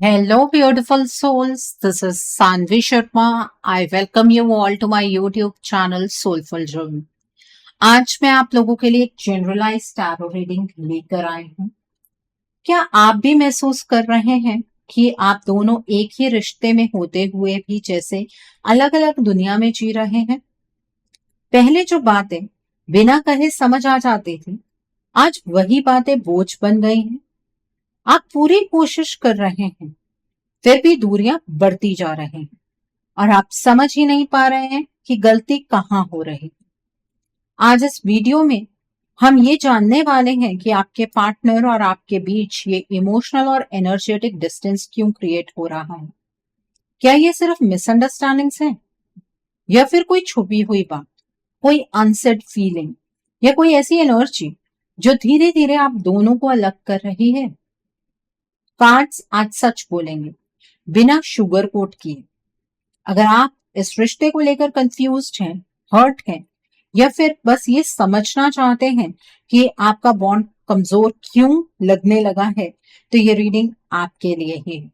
Hello, beautiful souls. This is Sanvi Sharma. I welcome you all to my YouTube channel Soulful Journey. आज मैं आप लोगों के लिए एक जनरलाइज टैरो रीडिंग लेकर आई हूँ। क्या आप भी महसूस कर रहे हैं कि आप दोनों एक ही रिश्ते में होते हुए भी जैसे अलग अलग दुनिया में जी रहे हैं? पहले जो बातें बिना कहे समझ आ जाती थी, आज वही बातें बोझ बन गई हैं। आप पूरी कोशिश कर रहे हैं, फिर भी दूरियां बढ़ती जा रही हैं और आप समझ ही नहीं पा रहे हैं कि गलती कहाँ हो रही है। आज इस वीडियो में हम ये जानने वाले हैं कि आपके पार्टनर और आपके बीच ये इमोशनल और एनर्जेटिक डिस्टेंस क्यों क्रिएट हो रहा है। क्या ये सिर्फ मिसअंडरस्टैंडिंग्स हैं या फिर कोई छुपी हुई बात, कोई अनसेड फीलिंग या कोई ऐसी एनर्जी जो धीरे धीरे आप दोनों को अलग कर रही है। कार्ड्स आज सच बोलेंगे, बिना शुगर कोट किए। अगर आप इस रिश्ते को लेकर कंफ्यूज्ड हैं, हर्ट हैं या फिर बस ये समझना चाहते हैं कि आपका बॉन्ड कमजोर क्यों लगने लगा है, तो ये रीडिंग आपके लिए ही है।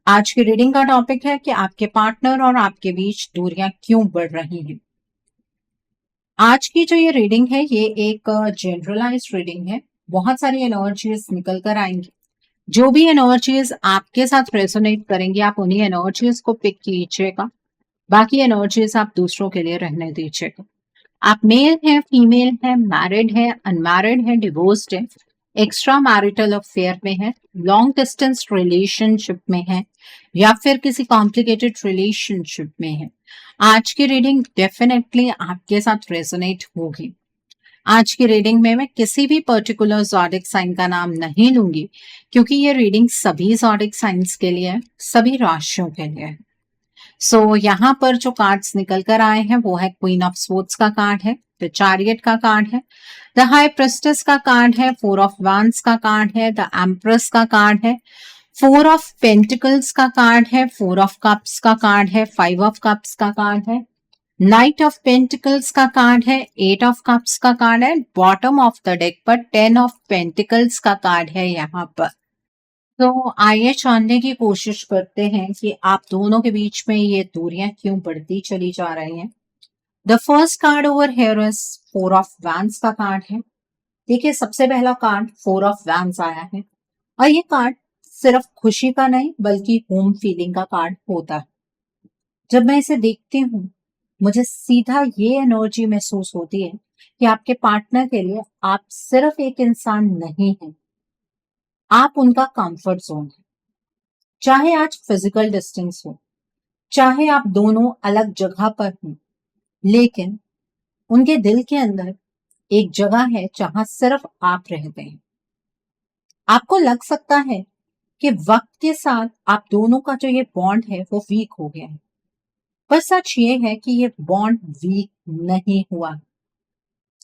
आज की रीडिंग का टॉपिक है कि आपके पार्टनर और आपके बीच दूरियां क्यों बढ़ रही हैं। आज की जो ये रीडिंग है, ये एक जनरलाइज्ड रीडिंग है। बहुत सारी एनर्जीज निकल कर आएंगी। जो भी एनर्जीज आपके साथ रेजोनेट करेंगी, आप उन्हीं एनर्जीज को पिक कीजिएगा। बाकी एनर्जीज आप दूसरों के लिए रहने दीजिएगा। आप मेल हैं, फीमेल हैं, मैरिड हैं, अनमैरिड हैं, डिवोर्स्ड हैं, एक्स्ट्रा मैरिटल अफेयर में है, लॉन्ग डिस्टेंस रिलेशनशिप में है या फिर किसी कॉम्प्लिकेटेड रिलेशनशिप में है, आज की रीडिंग डेफिनेटली आपके साथ रेजोनेट होगी। आज की रीडिंग में मैं किसी भी पर्टिकुलर ज़ोडिक साइन का नाम नहीं लूंगी, क्योंकि ये रीडिंग सभी ज़ोडिक साइंस के लिए है, सभी राशियों के लिए है। सो यहाँ पर जो कार्ड्स निकल कर आए हैं वो है क्वीन ऑफ स्वॉर्ड्स का कार्ड है, द चैरियट का कार्ड है, द हाई प्रेस्टेस का कार्ड है, फोर ऑफ वांड्स का कार्ड है, द एम्प्रेस का कार्ड है, फोर ऑफ पेंटिकल्स का कार्ड है, फोर ऑफ कप्स का कार्ड है, फाइव ऑफ कप्स का कार्ड है, नाइट ऑफ पेंटिकल्स का कार्ड है, एट ऑफ कप्स का कार्ड है, बॉटम ऑफ द डेक पर टेन ऑफ पेंटिकल्स का कार्ड है यहाँ पर। तो आइए जानने की कोशिश करते हैं कि आप दोनों के बीच में ये दूरियां क्यों बढ़ती चली जा रही हैं। The first card over here is four of wands का कार्ड है। देखिए, सबसे पहला कार्ड फोर ऑफ वैंड्स आया है और ये कार्ड सिर्फ खुशी का नहीं बल्कि होम फीलिंग का कार्ड होता है। जब मैं इसे देखती हूँ, मुझे सीधा ये एनर्जी महसूस होती है कि आपके पार्टनर के लिए आप सिर्फ एक इंसान नहीं हैं, आप उनका कंफर्ट जोन है। चाहे आज फिजिकल डिस्टेंस हो, चाहे आप दोनों अलग जगह पर हों, लेकिन उनके दिल के अंदर एक जगह है जहां सिर्फ आप रहते हैं। आपको लग सकता है कि वक्त के साथ आप दोनों का जो ये बॉन्ड है वो वीक हो गया है, पर सच ये है कि ये बॉन्ड वीक नहीं हुआ,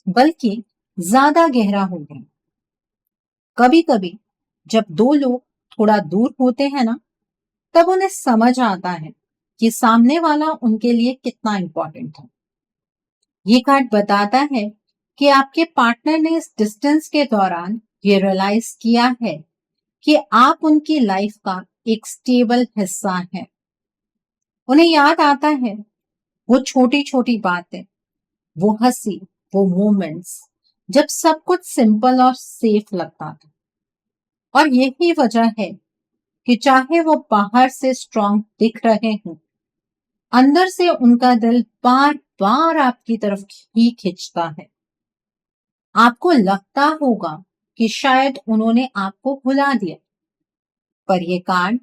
बल्कि ज्यादा गहरा हो गया। कभी कभी जब दो लोग थोड़ा दूर होते हैं ना, तब उन्हें समझ आता है कि सामने वाला उनके लिए कितना इंपॉर्टेंट है। ये कार्ड बताता है कि आपके पार्टनर ने इस डिस्टेंस के दौरान ये रियलाइज किया है कि आप उनकी लाइफ का एक स्टेबल हिस्सा है। उन्हें याद आता है वो छोटी छोटी बातें, वो हंसी, वो मोमेंट्स जब सब कुछ सिंपल और सेफ लगता था। और यही वजह है कि चाहे वो बाहर से स्ट्रांग दिख रहे हों, अंदर से उनका दिल बार बार आपकी तरफ ही खिंचता है। आपको लगता होगा कि शायद उन्होंने आपको भुला दिया, पर ये कार्ड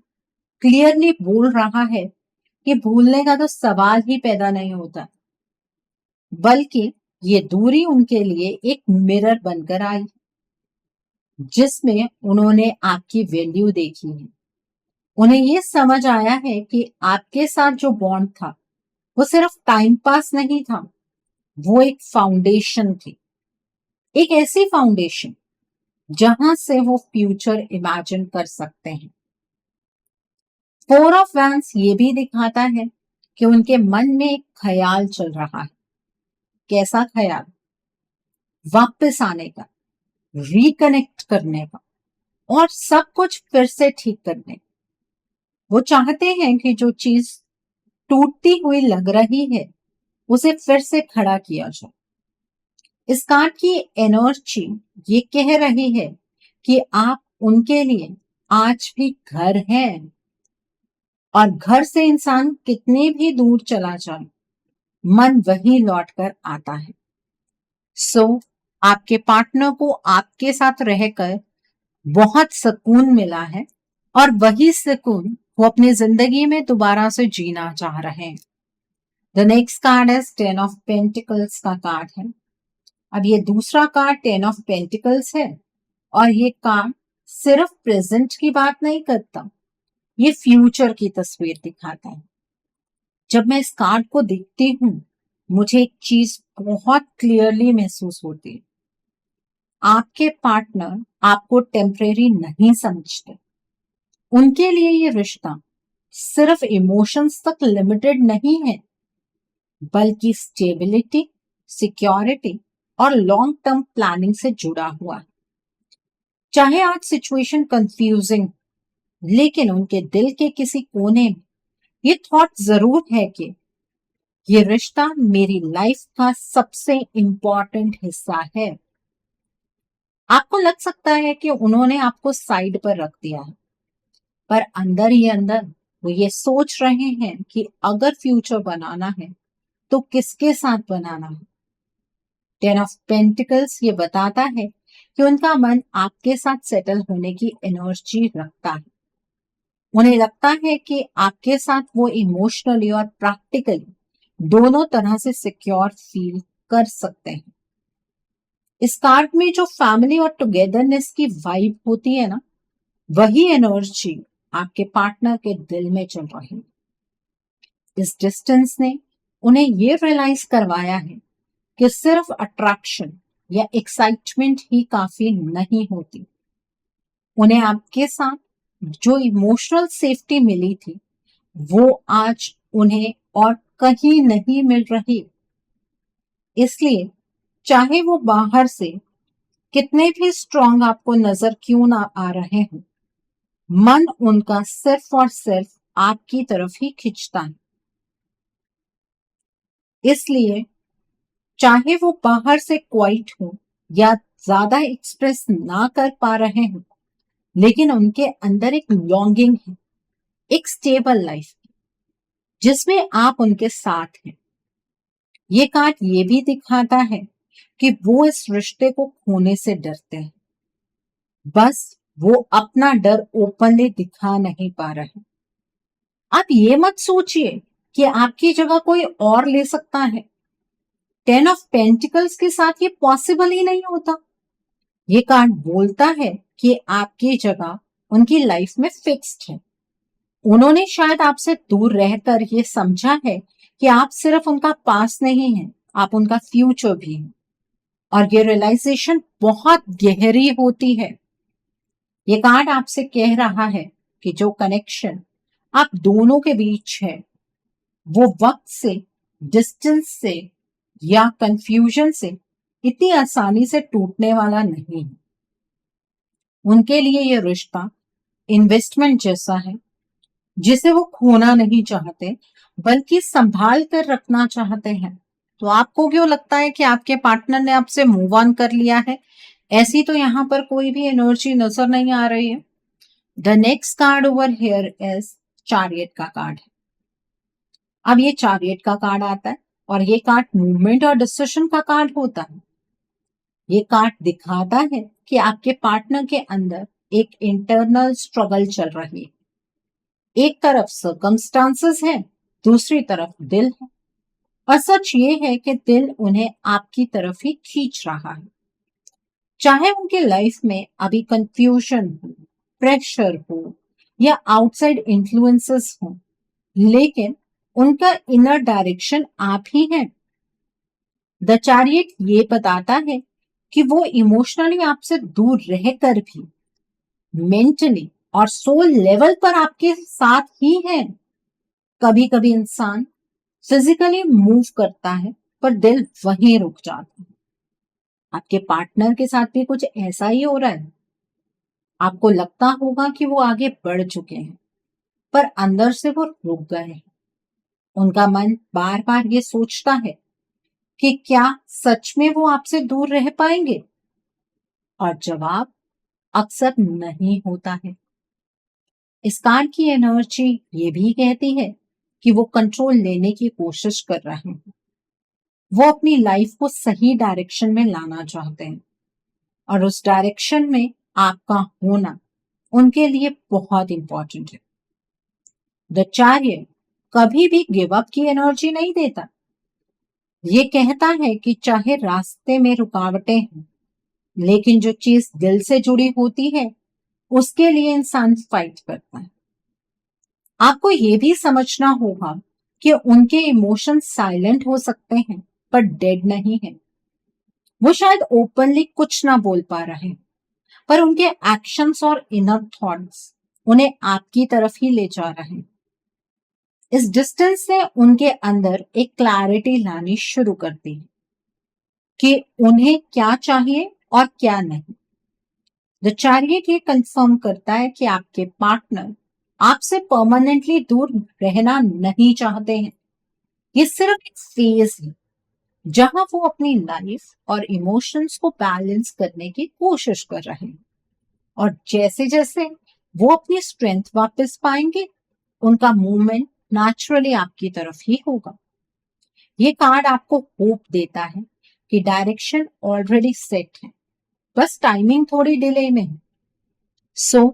क्लियरली बोल रहा है कि भूलने का तो सवाल ही पैदा नहीं होता, बल्कि ये दूरी उनके लिए एक मिरर बनकर आई, जिसमें उन्होंने आपकी वैल्यू देखी है। उन्हें ये समझ आया है कि आपके साथ जो बॉन्ड था वो सिर्फ टाइम पास नहीं था, वो एक फाउंडेशन थी, एक ऐसी फाउंडेशन जहां से वो फ्यूचर इमेजिन कर सकते हैं। फोर ऑफ वैंड्स ये भी दिखाता है कि उनके मन में एक ख्याल चल रहा है। कैसा ख्याल? वापस आने का, रिकनेक्ट करने का और सब कुछ फिर से ठीक करने का। वो चाहते हैं कि जो चीज टूटती हुई लग रही है उसे फिर से खड़ा किया जाए। इस कार्ड की एनर्जी ये कह रही है कि आप उनके लिए आज भी घर हैं, और घर से इंसान कितने भी दूर चला जाए मन वही लौट कर आता है। सो आपके पार्टनर को आपके साथ रहकर बहुत सुकून मिला है, और वही सुकून वो अपनी जिंदगी में दोबारा से जीना चाह रहे हैं। द नेक्स्ट कार्ड है 10 ऑफ पेंटिकल्स का कार्ड है। अब ये दूसरा कार्ड 10 ऑफ पेंटिकल्स है, और ये कार्ड सिर्फ प्रेजेंट की बात नहीं करता, ये फ्यूचर की तस्वीर दिखाता है। जब मैं इस कार्ड को देखती हूँ मुझे एक चीज बहुत क्लियरली महसूस होती है। आपके पार्टनर आपको टेम्परेरी नहीं समझते। उनके लिए ये रिश्ता सिर्फ इमोशंस तक लिमिटेड नहीं है, बल्कि स्टेबिलिटी, सिक्योरिटी और लॉन्ग टर्म प्लानिंग से जुड़ा हुआ है। चाहे आज सिचुएशन कंफ्यूजिंग, लेकिन उनके दिल के किसी कोने में ये थॉट जरूर है कि ये रिश्ता मेरी लाइफ का सबसे इंपॉर्टेंट हिस्सा है। आपको लग सकता है कि उन्होंने आपको साइड पर रख दिया है, पर अंदर ही अंदर वो ये सोच रहे हैं कि अगर फ्यूचर बनाना है तो किसके साथ बनाना है। 10 ऑफ पेंटिकल्स ये बताता है कि उनका मन आपके साथ सेटल होने की एनर्जी रखता है। उन्हें लगता है कि आपके साथ वो इमोशनली और प्रैक्टिकली दोनों तरह से सिक्योर फील कर सकते हैं। इस कार्ड में जो फैमिली और टुगेदरनेस की वाइब होती है ना, वही एनर्जी आपके पार्टनर के दिल में चल रही है। इस डिस्टेंस ने उन्हें ये रियलाइज करवाया है कि सिर्फ अट्रैक्शन या एक्साइटमेंट ही काफी नहीं होती। उन्हें आपके साथ जो इमोशनल सेफ्टी मिली थी वो आज उन्हें और कहीं नहीं मिल रही। इसलिए चाहे वो बाहर से कितने भी स्ट्रांग आपको नजर क्यों ना आ रहे हो, मन उनका सिर्फ और सिर्फ आपकी तरफ ही खिंचता है। इसलिए चाहे वो बाहर से क्वाइट हो या ज्यादा एक्सप्रेस ना कर पा रहे हो, लेकिन उनके अंदर एक लॉन्गिंग है, एक स्टेबल लाइफ जिसमें आप उनके साथ हैं। ये कार्ड ये भी दिखाता है कि वो इस रिश्ते को खोने से डरते हैं, बस वो अपना डर ओपनली दिखा नहीं पा रहे। आप ये मत सोचिए कि आपकी जगह कोई और ले सकता है। 10 ऑफ पेंटिकल्स के साथ ये पॉसिबल ही नहीं होता। ये कार्ड बोलता है कि आपकी जगह उनकी लाइफ में फिक्स्ड है। उन्होंने शायद आपसे दूर रहकर ये समझा है कि आप सिर्फ उनका पास नहीं है, आप उनका फ्यूचर भी हैं। और ये रियलाइजेशन बहुत गहरी होती है। ये कार्ड आपसे कह रहा है कि जो कनेक्शन आप दोनों के बीच है वो वक्त से, डिस्टेंस से या कंफ्यूजन से इतनी आसानी से टूटने वाला नहीं है। उनके लिए ये रिश्ता इन्वेस्टमेंट जैसा है जिसे वो खोना नहीं चाहते, बल्कि संभाल कर रखना चाहते हैं। तो आपको क्यों लगता है कि आपके पार्टनर ने आपसे मूव ऑन कर लिया है? ऐसी तो यहाँ पर कोई भी एनर्जी नजर नहीं आ रही है। The next card over here is chariot का कार्ड है। अब ये चैरियट का कार्ड आता है, और ये कार्ड मूवमेंट और डिसीजन का कार्ड होता है। ये कार्ड दिखाता है कि आपके पार्टनर के अंदर एक इंटरनल स्ट्रगल चल रही है। एक तरफ सर्कमस्टांसेस है, दूसरी तरफ दिल है। और सच ये है कि दिल उन्हें आपकी तरफ ही खींच रहा है। चाहे उनके लाइफ में अभी कंफ्यूजन हो, प्रेशर हो या आउटसाइड इन्फ्लुएंसेस हो, लेकिन उनका इनर डायरेक्शन आप ही हैं। द चैरियट ये बताता है कि वो इमोशनली आपसे दूर रहकर भी मेंटली और सोल लेवल पर आपके साथ ही हैं। कभी कभी इंसान फिजिकली मूव करता है पर दिल वहीं रुक जाता है। आपके पार्टनर के साथ भी कुछ ऐसा ही हो रहा है। आपको लगता होगा कि वो आगे बढ़ चुके हैं, पर अंदर से वो रुक गए हैं। उनका मन बार बार ये सोचता है कि क्या सच में वो आपसे दूर रह पाएंगे, और जवाब अक्सर नहीं होता है। इस कार्ड की एनर्जी ये भी कहती है कि वो कंट्रोल लेने की कोशिश कर रहे हैं। वो अपनी लाइफ को सही डायरेक्शन में लाना चाहते हैं, और उस डायरेक्शन में आपका होना उनके लिए बहुत इंपॉर्टेंट है। द चार्यर कभी भी गिव अप की एनर्जी नहीं देता। ये कहता है कि चाहे रास्ते में रुकावटें हैं, लेकिन जो चीज दिल से जुड़ी होती है उसके लिए इंसान फाइट करता है। आपको ये भी समझना होगा कि उनके इमोशंस साइलेंट हो सकते हैं पर डेड नहीं है। वो शायद ओपनली कुछ ना बोल पा रहे हैं, पर उनके एक्शंस और इनर थॉट्स उन्हें आपकी तरफ ही ले जा रहे हैं। इस डिस्टेंस ने उनके अंदर एक क्लैरिटी लानी शुरू कर दी कि उन्हें क्या चाहिए और क्या नहीं। द चैरियट ये कंफर्म करता है कि आपके पार्टनर आपसे परमानेंटली दूर रहना नहीं चाहते हैं। ये सिर्फ एक फेज है जहां वो अपनी लाइफ और इमोशंस को बैलेंस करने की कोशिश कर रहे हैं, और जैसे जैसे वो अपनी स्ट्रेंथ वापस पाएंगे उनका मूवमेंट नेचुरली आपकी तरफ ही होगा। ये कार्ड आपको होप देता है कि डायरेक्शन ऑलरेडी सेट है, बस टाइमिंग थोड़ी डिले में है। सो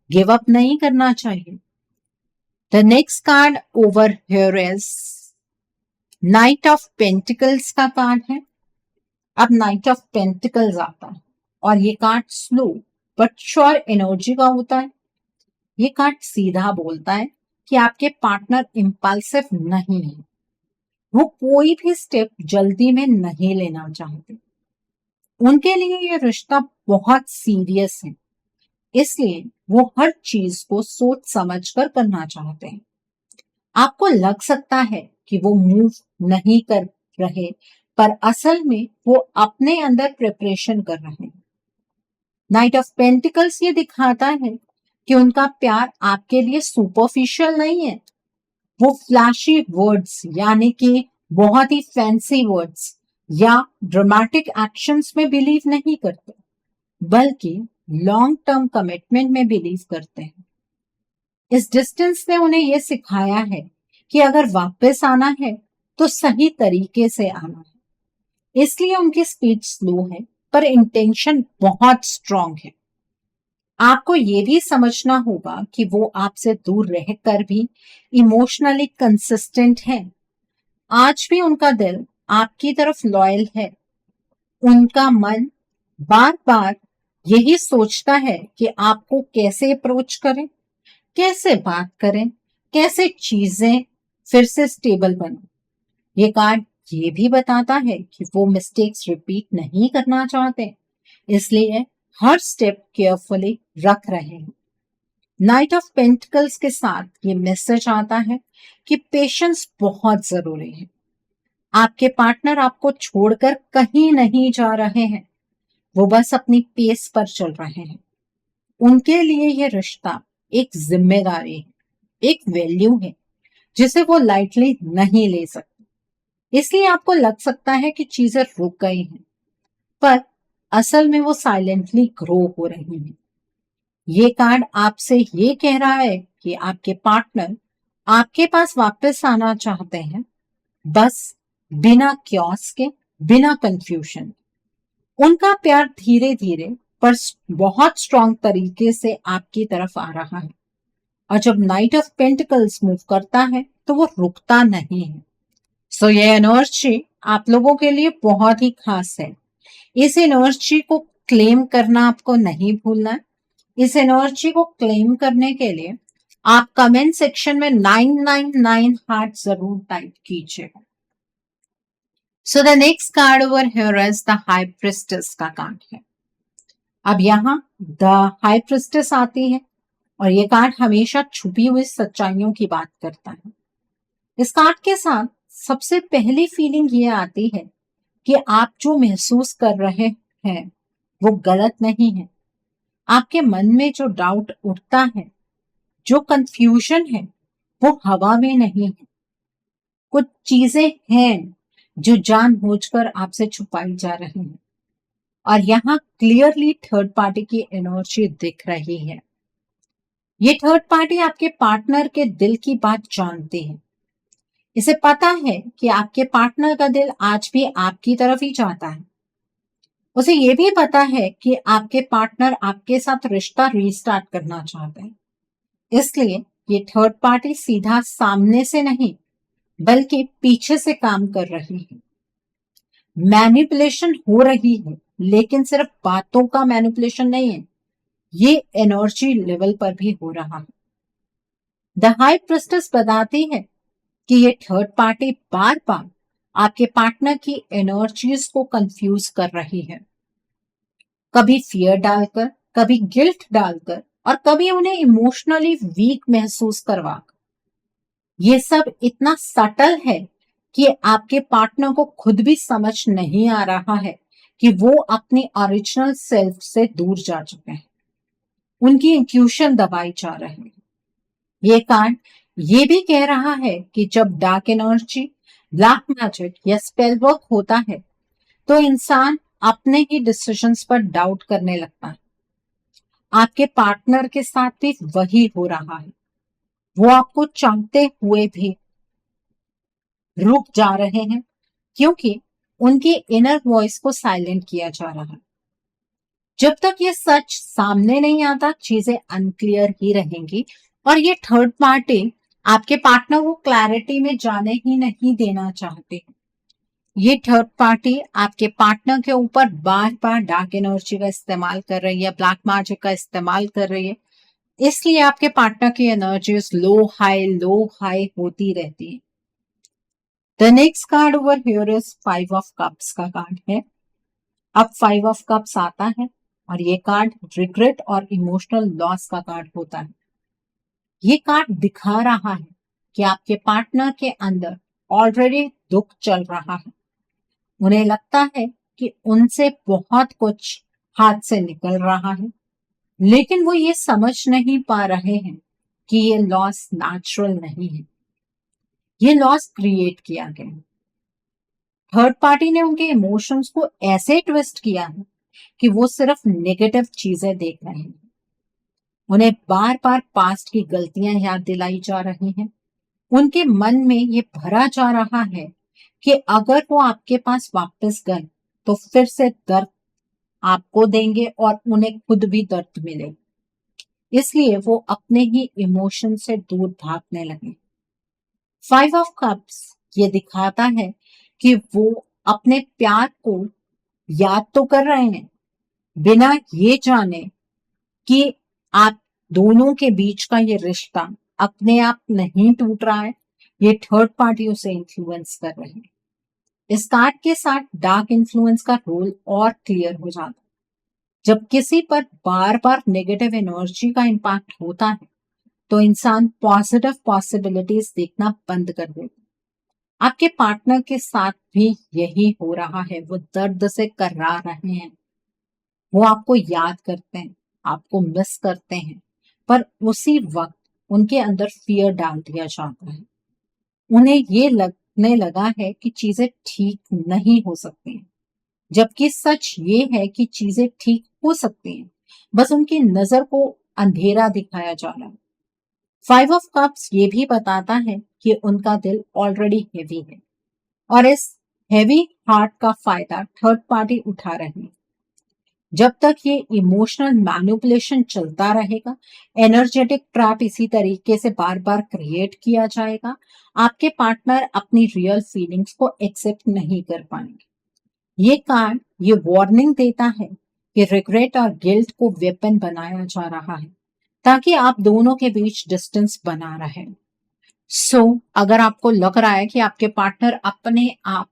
गिव अप नहीं करना चाहिए। The next card over here is night of pentacles का कार्ड है। अब नाइट ऑफ पेंटिकल्स आता है और ये card slow but sure energy का होता है। ये कार्ड सीधा बोलता है कि आपके पार्टनर इम्पल्सिव नहीं है। वो कोई भी स्टेप जल्दी में नहीं लेना चाहते। उनके लिए ये रिश्ता बहुत सीरियस है, इसलिए वो हर चीज को सोच समझ कर करना चाहते हैं। आपको लग सकता है कि वो मूव नहीं कर रहे, पर असल में वो अपने अंदर प्रिपरेशन कर रहे हैं। नाइट ऑफ पेंटिकल्स ये दिखाता है कि उनका प्यार आपके लिए सुपरफिशियल नहीं है। वो फ्लैशी वर्ड्स यानी कि बहुत ही फैंसी वर्ड्स या ड्रामेटिक एक्शंस में बिलीव नहीं करते, बल्कि लॉन्ग टर्म कमिटमेंट में बिलीव करते हैं। इस डिस्टेंस ने उन्हें यह सिखाया है कि अगर वापस आना है तो सही तरीके से आना है। इसलिए उनकी स्पीड स्लो है पर इंटेंशन बहुत स्ट्रांग है। आपको ये भी समझना होगा कि वो आपसे दूर रहकर भी इमोशनली कंसिस्टेंट है। आज भी उनका दिल आपकी तरफ लॉयल है। उनका मन बार बार यही सोचता है कि आपको कैसे अप्रोच करें, कैसे बात करें, कैसे चीजें फिर से स्टेबल बने। ये कार्ड ये भी बताता है कि वो मिस्टेक्स रिपीट नहीं करना चाहते, इसलिए हर स्टेप केयरफुली रख रहे हैं। नाइट ऑफ पेंटिकल्स के साथ ये मैसेज आता है कि पेशेंस बहुत जरूरी है। आपके पार्टनर आपको छोड़कर कहीं नहीं जा रहे हैं, वो बस अपनी पेस पर चल रहे हैं। उनके लिए ये रिश्ता एक जिम्मेदारी है, एक वैल्यू है जिसे वो लाइटली नहीं ले सकते। इसलिए आपको लग सकता है कि चीजें रुक गई हैं, पर असल में वो साइलेंटली ग्रो हो रही हैं। ये कार्ड आपसे ये कह रहा है कि आपके पार्टनर आपके पास वापस आना चाहते हैं, बस बिना क्योस के, बिना कंफ्यूजन। उनका प्यार धीरे धीरे पर बहुत स्ट्रांग तरीके से आपकी तरफ आ रहा है, और जब नाइट ऑफ पेंटिकल्स मूव करता है तो वो रुकता नहीं है। सो ये एनर्जी आप लोगों के लिए बहुत ही खास है। इस एनर्जी को क्लेम करना आपको नहीं भूलना है। इस एनर्जी को क्लेम करने के लिए आप कमेंट सेक्शन में 999 हार्ट जरूर टाइप कीजिएगा। So the next card over here is the high priestess का कार्ड है। अब यहाँ द हाई प्रिस्टेस आती है और ये कार्ड हमेशा छुपी हुई सच्चाइयों की बात करता है। इस कार्ड के साथ सबसे पहली फीलिंग ये आती है कि आप जो महसूस कर रहे हैं वो गलत नहीं है। आपके मन में जो डाउट उठता है, जो कंफ्यूजन है वो हवा में नहीं है। कुछ चीजें हैं जो जानबूझकर आपसे छुपाई जा रही हैं और यहाँ क्लियरली थर्ड पार्टी की एनर्जी दिख रही है। ये थर्ड पार्टी आपके पार्टनर के दिल की बात जानती है। इसे पता है कि आपके पार्टनर का दिल आज भी आपकी तरफ ही चाहता है। उसे ये भी पता है कि आपके पार्टनर आपके साथ रिश्ता रीस्टार्ट करना चाहते हैं। इसलिए ये थर्ड पार्टी सीधा सामने से नहीं बल्कि पीछे से काम कर रही है। मैनिपुलेशन हो रही है, लेकिन सिर्फ बातों का मैनिपुलेशन नहीं है, ये एनर्जी लेवल पर भी हो रहा है। द हाई प्रिस्टेस बताती है कि ये थर्ड पार्टी बार बार आपके पार्टनर की एनर्जीज को कंफ्यूज कर रही है, कभी फियर डालकर, कभी गिल्ट डालकर और कभी उन्हें इमोशनली वीक महसूस करवाकर। ये सब इतना सटल है कि आपके पार्टनर को खुद भी समझ नहीं आ रहा है कि वो अपनी ओरिजिनल सेल्फ से दूर जा चुके हैं। उनकी इंट्यूशन दबाई जा रही है। ये कार्ड ये भी कह रहा है कि जब डार्क एनर्जी, ब्लैक मैजिक या स्पेल वर्क होता है तो इंसान अपने ही डिसीजंस पर डाउट करने लगता है। आपके पार्टनर के साथ भी वही हो रहा है। वो आपको चाहते हुए भी रुक जा रहे हैं क्योंकि उनकी इनर वॉइस को साइलेंट किया जा रहा है। जब तक ये सच सामने नहीं आता चीजें अनक्लियर ही रहेंगी और ये थर्ड पार्टी आपके पार्टनर को क्लैरिटी में जाने ही नहीं देना चाहते। ये थर्ड पार्टी आपके पार्टनर के ऊपर बार बार डार्क एनर्जी का इस्तेमाल कर रही है, ब्लैक मैजिक का इस्तेमाल कर रही है। इसलिए आपके पार्टनर की एनर्जीज लो हाई होती रहती है। The next card over here is 5 of cups का कार्ड है। अब 5 ऑफ कप्स आता है और ये कार्ड रिग्रेट और इमोशनल लॉस का कार्ड होता है। ये कार्ड दिखा रहा है कि आपके पार्टनर के अंदर ऑलरेडी दुख चल रहा है। उन्हें लगता है कि उनसे बहुत कुछ हाथ से निकल रहा है, लेकिन वो ये समझ नहीं पा रहे हैं कि ये लॉस नेचुरल नहीं है, ये लॉस क्रिएट किया गया है। थर्ड पार्टी ने उनके इमोशंस को ऐसे ट्विस्ट किया है कि वो सिर्फ नेगेटिव चीजें देख रहे हैं। उन्हें बार बार पास्ट की गलतियां याद दिलाई जा रही हैं। उनके मन में ये भरा जा रहा है कि अगर वो आपके पास वापस गए तो फिर से दर्द आपको देंगे और उन्हें खुद भी दर्द मिलेगा। इसलिए वो अपने ही इमोशन से दूर भागने लगे। 5 ऑफ कप्स ये दिखाता है कि वो अपने प्यार को याद तो कर रहे हैं, बिना ये जाने कि आप दोनों के बीच का ये रिश्ता अपने आप नहीं टूट रहा है। ये थर्ड पार्टी उसे इन्फ्लुएंस कर रहे हैं। इस कार्ड के साथ डार्क इन्फ्लुएंस का रोल और क्लियर हो जाता है। जब किसी पर बार बार नेगेटिव एनर्जी का इम्पैक्ट होता है तो इंसान पॉजिटिव पॉसिबिलिटीज देखना बंद कर देता है। आपके पार्टनर के साथ भी यही हो रहा है। वो दर्द से कर्रा रहे हैं। वो आपको याद करते हैं, आपको मिस करते हैं, पर उसी वक्त उनके अंदर फियर डाल दिया जाता है। उन्हें ये लगने लगा है कि चीजें ठीक नहीं हो सकती हैं, जबकि सच ये है कि चीजें ठीक हो सकती हैं, बस उनकी नजर को अंधेरा दिखाया जा रहा है। 5 ऑफ कप्स ये भी बताता है कि उनका दिल ऑलरेडी हेवी है और इस हेवी हार्ट का फायदा थर्ड पार्टी उठा रही है। जब तक ये इमोशनल मैनिपुलेशन चलता रहेगा, एनर्जेटिक ट्रैप इसी तरीके से बार बार क्रिएट किया जाएगा, आपके पार्टनर अपनी रियल फीलिंग्स को एक्सेप्ट नहीं कर पाएंगे। ये कार्ड ये वार्निंग देता है कि रिग्रेट और गिल्ट को वेपन बनाया जा रहा है ताकि आप दोनों के बीच डिस्टेंस बना रहे। अगर आपको लग रहा है कि आपके पार्टनर अपने आप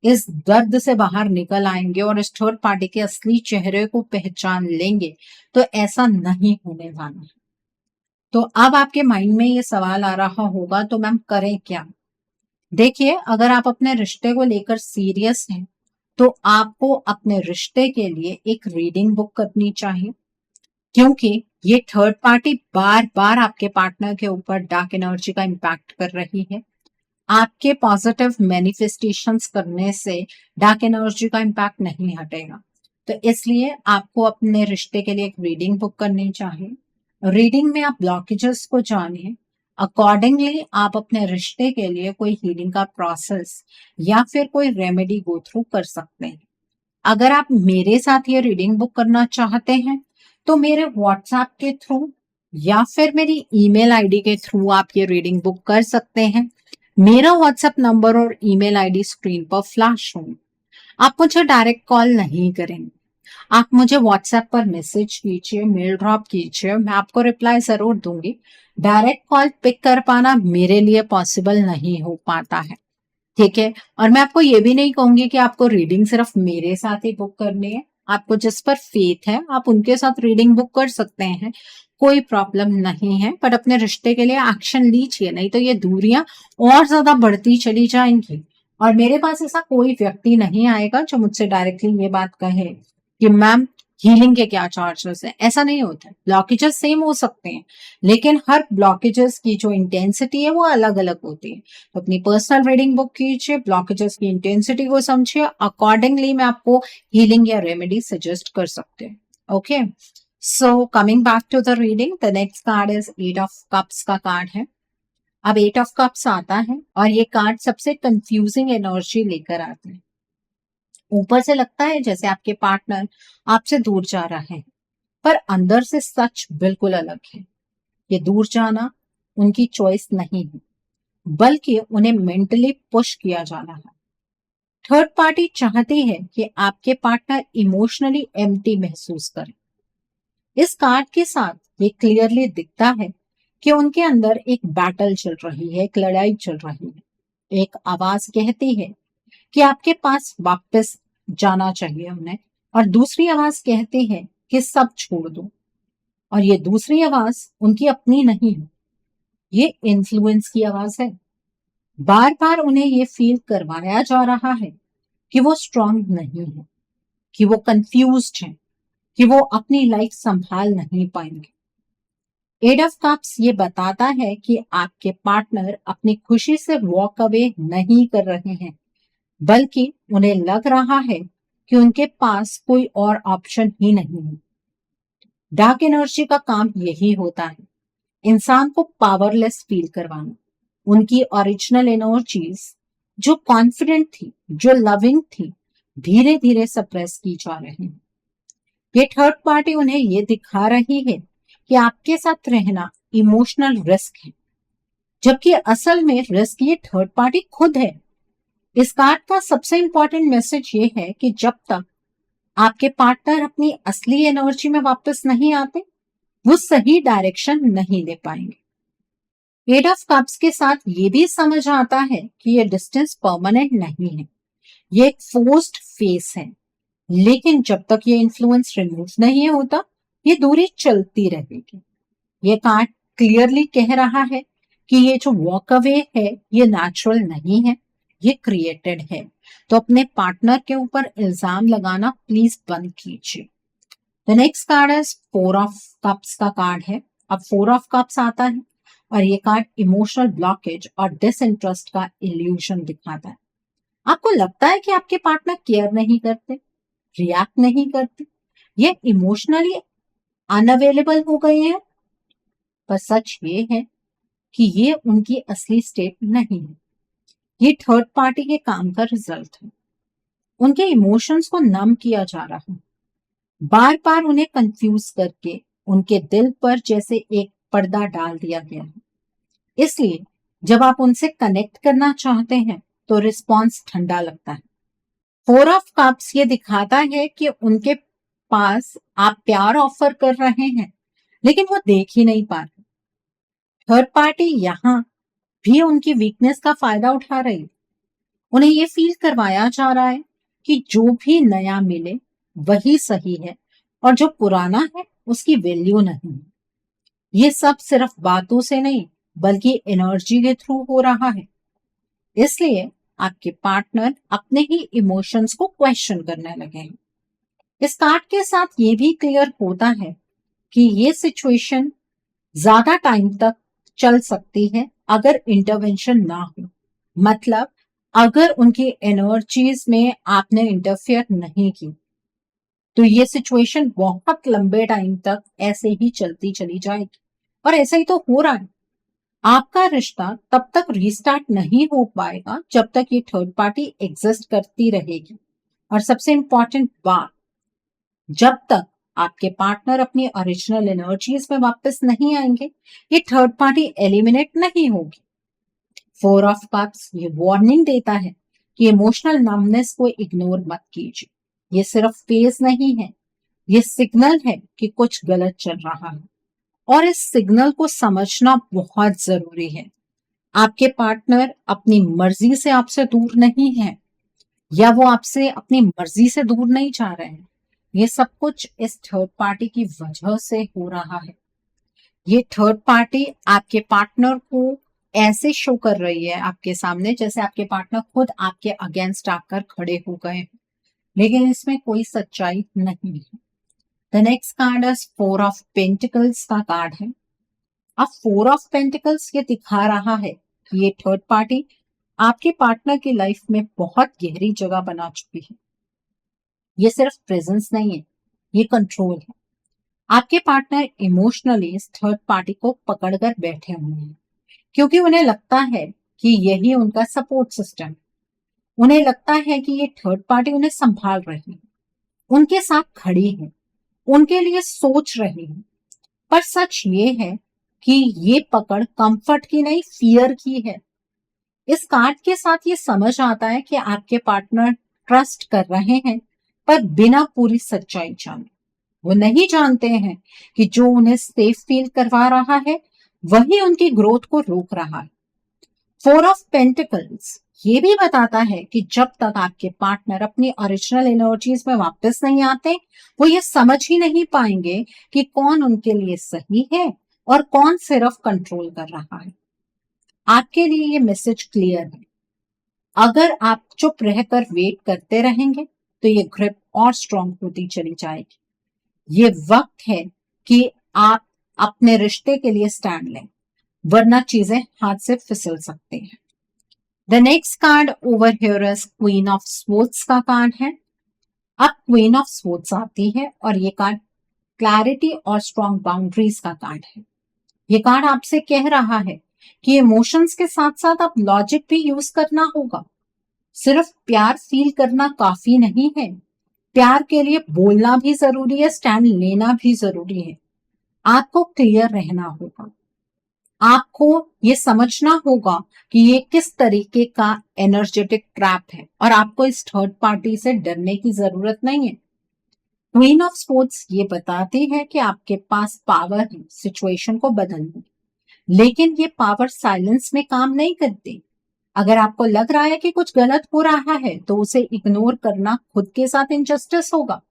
इस दर्द से बाहर निकल आएंगे और इस थर्ड पार्टी के असली चेहरे को पहचान लेंगे, तो ऐसा नहीं होने वाला है। तो अब आपके माइंड में ये सवाल आ रहा होगा, तो मैम करें क्या? देखिए, अगर आप अपने रिश्ते को लेकर सीरियस हैं तो आपको अपने रिश्ते के लिए एक रीडिंग बुक करनी चाहिए। क्योंकि ये थर्ड पार्टी बार बार आपके पार्टनर के ऊपर डार्क एनर्जी का इम्पैक्ट कर रही है। आपके पॉजिटिव मैनिफेस्टेशंस करने से डार्क एनर्जी का इम्पैक्ट नहीं हटेगा। तो इसलिए आपको अपने रिश्ते के लिए एक रीडिंग बुक करनी चाहिए। रीडिंग में आप ब्लॉकेजेस को जानिए, अकॉर्डिंगली आप अपने रिश्ते के लिए कोई हीलिंग का प्रोसेस या फिर कोई रेमेडी गो थ्रू कर सकते हैं। अगर आप मेरे साथ ये रीडिंग बुक करना चाहते हैं तो मेरे व्हाट्सएप के थ्रू या फिर मेरी ईमेल आईडी के थ्रू आप ये रीडिंग बुक कर सकते हैं। मेरा व्हाट्सएप नंबर और ईमेल आईडी स्क्रीन पर फ्लैश होंगे। आप मुझे डायरेक्ट कॉल नहीं करेंगे, आप मुझे व्हाट्सएप पर मैसेज कीजिए, मेल ड्रॉप कीजिए, मैं आपको रिप्लाई जरूर दूंगी। डायरेक्ट कॉल पिक कर पाना मेरे लिए पॉसिबल नहीं हो पाता है, ठीक है। और मैं आपको ये भी नहीं कहूंगी कि आपको रीडिंग सिर्फ मेरे साथ ही बुक करनी है। आपको जिस पर फेथ है आप उनके साथ रीडिंग बुक कर सकते हैं, कोई प्रॉब्लम नहीं है। पर अपने रिश्ते के लिए एक्शन लीजिए, नहीं तो ये दूरियां और ज्यादा बढ़ती चली जाएंगी। और मेरे पास ऐसा कोई व्यक्ति नहीं आएगा जो मुझसे डायरेक्टली ये बात कहे कि मैम हीलिंग के क्या चार्जेस है। ऐसा नहीं होता है। ब्लॉकेजेस सेम हो सकते हैं लेकिन हर ब्लॉकेजेस की जो इंटेंसिटी है वो अलग अलग होती है। तो अपनी पर्सनल रीडिंग बुक कीजिए, ब्लॉकेजेस की इंटेंसिटी को समझिए, अकॉर्डिंगली मैं आपको हीलिंग या रेमेडी सजेस्ट कर सकते हैं। Okay, so coming back to the reading, the next card is 8 of cups का कार्ड है। अब 8 ऑफ कप्स आता है और ये कार्ड सबसे कंफ्यूजिंग एनर्जी लेकर आता है। ऊपर से लगता है जैसे आपके पार्टनर आपसे दूर जा रहा है, पर अंदर से सच बिल्कुल अलग है। ये दूर जाना उनकी चॉइस नहीं है, बल्कि उन्हें मेंटली पुश किया जा रहा है। थर्ड पार्टी चाहती है कि आपके पार्टनर इमोशनली एम्प्टी महसूस करें। इस कार्ड के साथ ये क्लियरली दिखता है कि उनके अंदर एक बैटल चल रही है, एक लड़ाई चल रही है। एक आवाज कहती है कि आपके पास वापस जाना चाहिए उन्हें, और दूसरी आवाज कहती है कि सब छोड़ दो। और ये दूसरी आवाज उनकी अपनी नहीं है, ये इन्फ्लुएंस की आवाज है। बार बार उन्हें ये फील करवाया जा रहा है कि वो स्ट्रांग नहीं है, कि वो कंफ्यूज्ड है, कि वो अपनी लाइफ संभाल नहीं पाएंगे। एट ऑफ कप्स ये बताता है कि आपके पार्टनर अपनी खुशी से वॉक अवे नहीं कर रहे हैं, बल्कि उन्हें लग रहा है कि उनके पास कोई और ऑप्शन ही नहीं है। डार्क एनर्जी का काम यही होता है, इंसान को पावरलेस फील करवाना। उनकी ओरिजिनल एनर्जीज जो कॉन्फिडेंट थी, जो लविंग थी, धीरे धीरे सप्रेस की जा रही है। ये थर्ड पार्टी उन्हें ये दिखा रही है कि आपके साथ रहना इमोशनल रिस्क है, जबकि असल में रिस्क ये थर्ड पार्टी खुद है। इस कार्ड का सबसे इंपॉर्टेंट मैसेज ये है कि जब तक आपके पार्टनर अपनी असली एनर्जी में वापस नहीं आते, वो सही डायरेक्शन नहीं ले पाएंगे। एट ऑफ कप्स के साथ ये भी समझ आता है कि ये डिस्टेंस परमानेंट नहीं है, ये एक फोर्स्ड फेस है। लेकिन जब तक ये इन्फ्लुएंस रिमूव नहीं होता, ये दूरी चलती रहेगी। ये कार्ड क्लियरली कह रहा है कि ये जो वॉक अवे है ये नेचुरल नहीं है, ये क्रिएटेड है। तो अपने पार्टनर के ऊपर इल्जाम लगाना प्लीज बंद कीजिए। द नेक्स्ट कार्ड है 4 ऑफ कप्स का कार्ड है। अब 4 ऑफ कप्स आता है और ये कार्ड इमोशनल ब्लॉकेज और डिसइंटरेस्ट का इल्यूजन दिखाता है। आपको लगता है कि आपके पार्टनर केयर नहीं करते, रिएक्ट नहीं करते, ये इमोशनली अनअवेलेबल हो गए हैं। पर सच ये है कि ये उनकी असली स्टेट नहीं है, ये थर्ड पार्टी के काम का रिजल्ट है। उनके इमोशंस को नम किया जा रहा है, बार बार उन्हें कंफ्यूज करके उनके दिल पर जैसे एक पर्दा डाल दिया गया है। इसलिए जब आप उनसे कनेक्ट करना चाहते हैं तो रिस्पॉन्स ठंडा लगता है। 4 ऑफ कप्स ये दिखाता है कि उनके पास आप प्यार ऑफर कर रहे हैं, लेकिन वो देख ही नहीं पा रहे। थर्ड पार्टी यहाँ भी उनकी वीकनेस का फायदा उठा रही है। उन्हें ये फील करवाया जा रहा है कि जो भी नया मिले वही सही है, और जो पुराना है उसकी वैल्यू नहीं है। ये सब सिर्फ बातों से नहीं बल्कि एनर्जी के थ्रू हो रहा है। इसलिए आपके पार्टनर अपने ही इमोशंस को क्वेश्चन करने लगे हैं। इस कार्ड के साथ ये भी क्लियर होता है कि ये सिचुएशन ज्यादा टाइम तक चल सकती है अगर इंटरवेंशन ना हो। मतलब अगर उनकी एनर्जीज में आपने इंटरफेयर नहीं की तो ये सिचुएशन बहुत लंबे टाइम तक ऐसे ही चलती चली जाएगी। और ऐसा ही तो हो रहा है। आपका रिश्ता तब तक रीस्टार्ट नहीं हो पाएगा जब तक ये थर्ड पार्टी एग्जिस्ट करती रहेगी। और सबसे इंपॉर्टेंट बात, जब तक आपके पार्टनर अपनी ओरिजिनल एनर्जीज में वापस नहीं आएंगे ये थर्ड पार्टी एलिमिनेट नहीं होगी। फोर ऑफ कप्स ये वार्निंग देता है कि इमोशनल नमनेस को इग्नोर मत कीजिए। ये सिर्फ फेज नहीं है, ये सिग्नल है कि कुछ गलत चल रहा है और इस सिग्नल को समझना बहुत जरूरी है। आपके पार्टनर अपनी मर्जी से आपसे दूर नहीं है या वो आपसे अपनी मर्जी से दूर नहीं जा रहे हैं। ये सब कुछ इस थर्ड पार्टी की वजह से हो रहा है। ये थर्ड पार्टी आपके पार्टनर को ऐसे शो कर रही है आपके सामने जैसे आपके पार्टनर खुद आपके अगेंस्ट आकर खड़े हो गए हैं, लेकिन इसमें कोई सच्चाई नहीं है। The next card is four of pentacles का कार्ड है। अब फोर ऑफ पेंटिकल्स ये दिखा रहा है कि ये थर्ड पार्टी आपके पार्टनर की लाइफ में बहुत गहरी जगह बना चुकी है। ये सिर्फ प्रेजेंस नहीं है, ये कंट्रोल है। आपके पार्टनर इमोशनली इस थर्ड पार्टी को पकड़कर बैठे हुए हैं क्योंकि उन्हें लगता है कि यही उनका सपोर्ट सिस्टम है। उन्हें लगता है कि ये थर्ड पार्टी उन्हें संभाल रही है, उनके साथ खड़ी है, उनके लिए सोच रही है। पर सच ये है कि ये पकड़ कंफर्ट की नहीं, फियर की है। इस कार्ड के साथ ये समझ आता है कि आपके पार्टनर ट्रस्ट कर रहे हैं पर बिना पूरी सच्चाई जाने। वो नहीं जानते हैं कि जो उन्हें सेफ फील करवा रहा है वही उनकी ग्रोथ को रोक रहा है। फोर ऑफ पेंटिकल्स ये भी बताता है कि जब तक आपके पार्टनर अपनी ओरिजिनल एनर्जीज में वापस नहीं आते वो ये समझ ही नहीं पाएंगे कि कौन उनके लिए सही है और कौन सिर्फ कंट्रोल कर रहा है। आपके लिए ये मैसेज क्लियर है। अगर आप चुप रहकर वेट करते रहेंगे तो ये ग्रिप और स्ट्रांग होती चली जाएगी। ये वक्त है कि आप अपने रिश्ते के लिए स्टैंड लें, वरना चीजें हाथ से फिसल सकती हैं। The next card over here is queen of swords का कार्ड है। अब क्वीन ऑफ स्वॉर्ड्स आती है और ये कार्ड क्लैरिटी और स्ट्रॉन्ग बाउंड्रीज का कार्ड है। ये कार्ड आपसे कह रहा है कि इमोशंस के साथ साथ आप लॉजिक भी यूज करना होगा। सिर्फ प्यार फील करना काफी नहीं है, प्यार के लिए बोलना भी जरूरी है, स्टैंड लेना भी जरूरी है। आपको क्लियर रहना होगा, आपको ये समझना होगा कि ये किस तरीके का एनर्जेटिक ट्रैप है और आपको इस थर्ड पार्टी से डरने की जरूरत नहीं है। क्वीन ऑफ स्पोर्ट्स ये बताती है कि आपके पास पावर है सिचुएशन को बदलने, लेकिन ये पावर साइलेंस में काम नहीं करती। अगर आपको लग रहा है कि कुछ गलत हो रहा है तो उसे इग्नोर करना खुद के साथ इनजस्टिस होगा।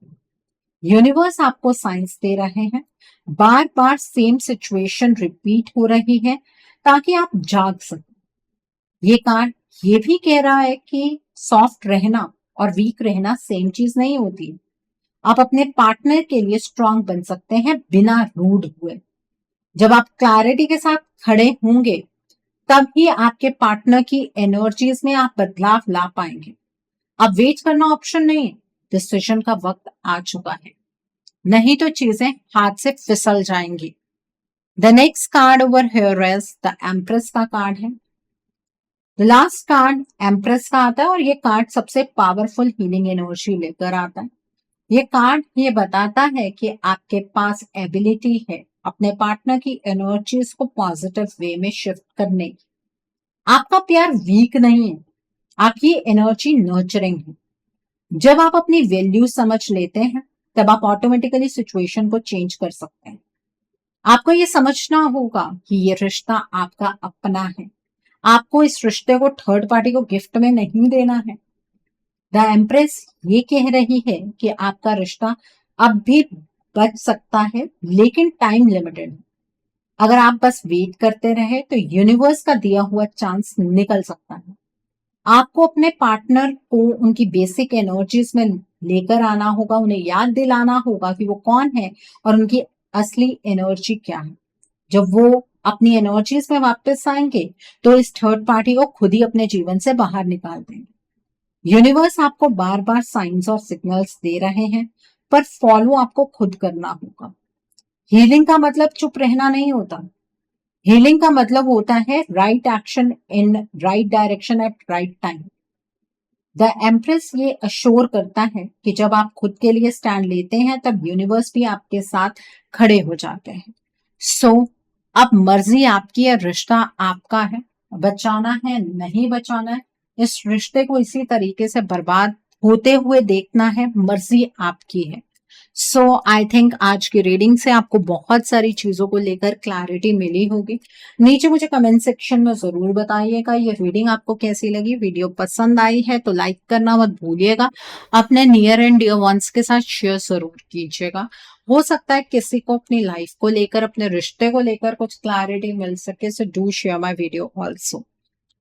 यूनिवर्स आपको साइंस दे रहे हैं, बार बार सेम सिचुएशन रिपीट हो रही है ताकि आप जाग सकें। ये कार्ड ये भी कह रहा है कि सॉफ्ट रहना और वीक रहना सेम चीज नहीं होती। आप अपने पार्टनर के लिए स्ट्रांग बन सकते हैं बिना रूड हुए। जब आप क्लैरिटी के साथ खड़े होंगे तब ही आपके पार्टनर की एनर्जीज में आप बदलाव ला पाएंगे। अब वेट करना ऑप्शन नहीं है, डिसीजन का वक्त आ चुका है, नहीं तो चीजें हाथ से फिसल जाएंगी। The next card over here is the empress का कार्ड है। द लास्ट कार्ड एम्प्रेस का आता है और ये कार्ड सबसे पावरफुल हीलिंग एनर्जी लेकर आता है। ये कार्ड ये बताता है कि आपके पास एबिलिटी है अपने पार्टनर की एनर्जीज को पॉजिटिव वे में शिफ्ट करने की। आपका प्यार वीक नहीं है, आपकी एनर्जी नर्चरिंग है। जब आप अपनी वैल्यू समझ लेते हैं तब आप ऑटोमेटिकली सिचुएशन को चेंज कर सकते हैं। आपको ये समझना होगा कि ये रिश्ता आपका अपना है, आपको इस रिश्ते को थर्ड पार्टी को गिफ्ट में नहीं देना है। द एम्प्रेस ये कह रही है कि आपका रिश्ता अब भी बच सकता है लेकिन टाइम लिमिटेड है। अगर आप बस वेट करते रहे तो यूनिवर्स का दिया हुआ चांस निकल सकता है। आपको अपने पार्टनर को उनकी बेसिक एनर्जीज में लेकर आना होगा, उन्हें याद दिलाना होगा कि वो कौन है और उनकी असली एनर्जी क्या है। जब वो अपनी एनर्जीज में वापस आएंगे तो इस थर्ड पार्टी को खुद ही अपने जीवन से बाहर निकाल देंगे। यूनिवर्स आपको बार बार साइंस और सिग्नल्स दे रहे हैं, पर फॉलो आपको खुद करना होगा। हीलिंग का मतलब चुप रहना नहीं होता। हीलिंग का मतलब होता है right action in right direction at right time. The empress ये अश्योर करता है कि जब आप खुद के लिए स्टैंड लेते हैं तब यूनिवर्स भी आपके साथ खड़े हो जाते हैं। सो अब मर्जी आपकी है, रिश्ता आपका है। बचाना है नहीं बचाना है, इस रिश्ते को इसी तरीके से बर्बाद होते हुए देखना है, मर्जी आपकी है। सो आई थिंक आज की रीडिंग से आपको बहुत सारी चीजों को लेकर क्लैरिटी मिली होगी। नीचे मुझे कमेंट सेक्शन में जरूर बताइएगा ये रीडिंग आपको कैसी लगी। वीडियो पसंद आई है तो लाइक करना मत भूलिएगा। अपने नियर एंड डियर वंस के साथ शेयर जरूर कीजिएगा। हो सकता है किसी को अपनी लाइफ को लेकर, अपने रिश्ते को लेकर कुछ क्लैरिटी मिल सके। So do share my video also.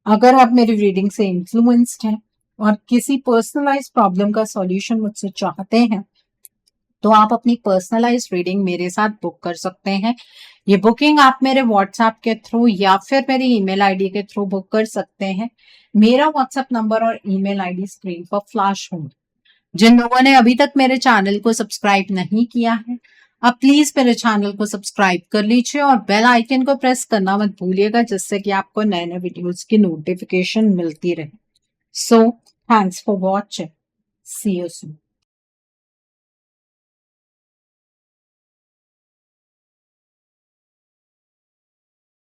अगर आप मेरी रीडिंग से इन्फ्लुएंस्ड हैं और किसी पर्सनलाइज प्रॉब्लम का सॉल्यूशन मुझसे चाहते हैं तो आप अपनी पर्सनलाइज रीडिंग मेरे साथ बुक कर सकते हैं। ये बुकिंग आप मेरे व्हाट्सएप के थ्रू या फिर मेरी ईमेल आईडी के थ्रू बुक कर सकते हैं। मेरा व्हाट्सएप नंबर और ईमेल आईडी स्क्रीन पर फ्लैश होंगे। जिन लोगों ने अभी तक मेरे चैनल को सब्सक्राइब नहीं किया है, आप प्लीज मेरे चैनल को सब्सक्राइब कर लीजिए और बेल आइकन को प्रेस करना मत भूलिएगा, जिससे कि आपको नए नए वीडियोस की नोटिफिकेशन मिलती रहे। So thanks for watching. See you soon.